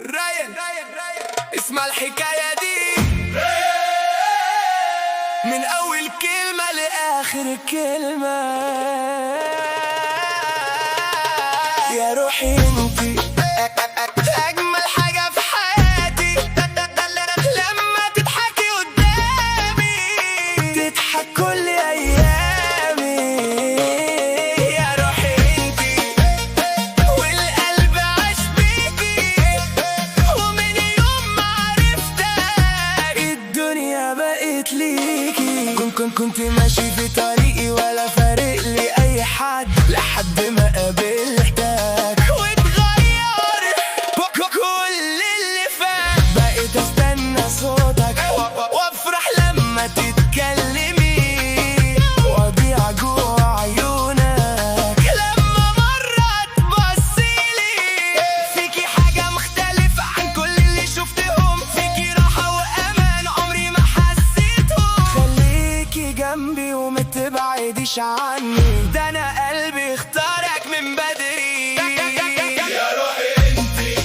رايق اسمع الحكاية دي من أول كلمة لآخر كلمة. يا روحي انتي أجمل حاجة في حياتي، لما تضحكي قدامي تضحك كل أيامي. يا روحي انتي والقلب عاش بيكي، ومن يوم ما عرفتك الدنيا بقت ليكي. كنت ماشي في طريقي ولا فارق لي أي حد، لحد ما قابلتك واتغير كل اللي فات. بقيت استنى صوتك وافرح لما تتكلمي، واضيع جوه عيونك لما مرة تبصيلي. فيكي حاجة مختلفة عن كل اللي شفتهم، فيكي راحة وأمان عمري ما حسيتهم. خليكي جنبي وما تبعديش عني، ده أنا قلبي اختارك من بدري. يا روحي انتي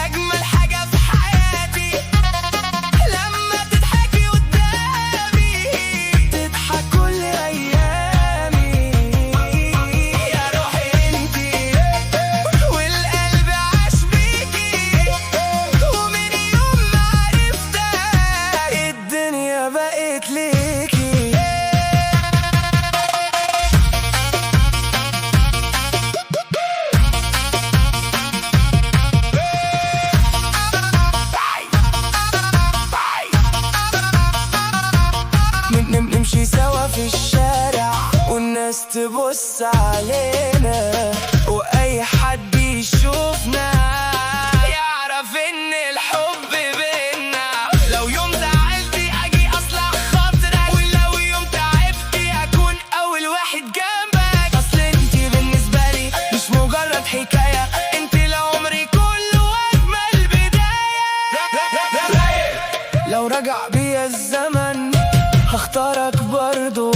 أجمل حاجة في حياتي، لما تضحكي قدامي تضحك كل أيامي. يا روحي انتي والقلب عاش بيكي، ومن يوم ما عرفتك الدنيا بقت ليكي. نمشي سوا في الشارع والناس تبص علينا، واي حد يشوفنا يعرف ان الحب بينا. لو يوم زعلتي اجي اصلح خاطرك، ولو يوم تعبتي اكون اول واحد جنبك. اصل انتي بالنسبة لي مش مجرد حكاية، انتي لعمري كله واجمل بداية. لو رجع بيا الزمن هختارك برضو،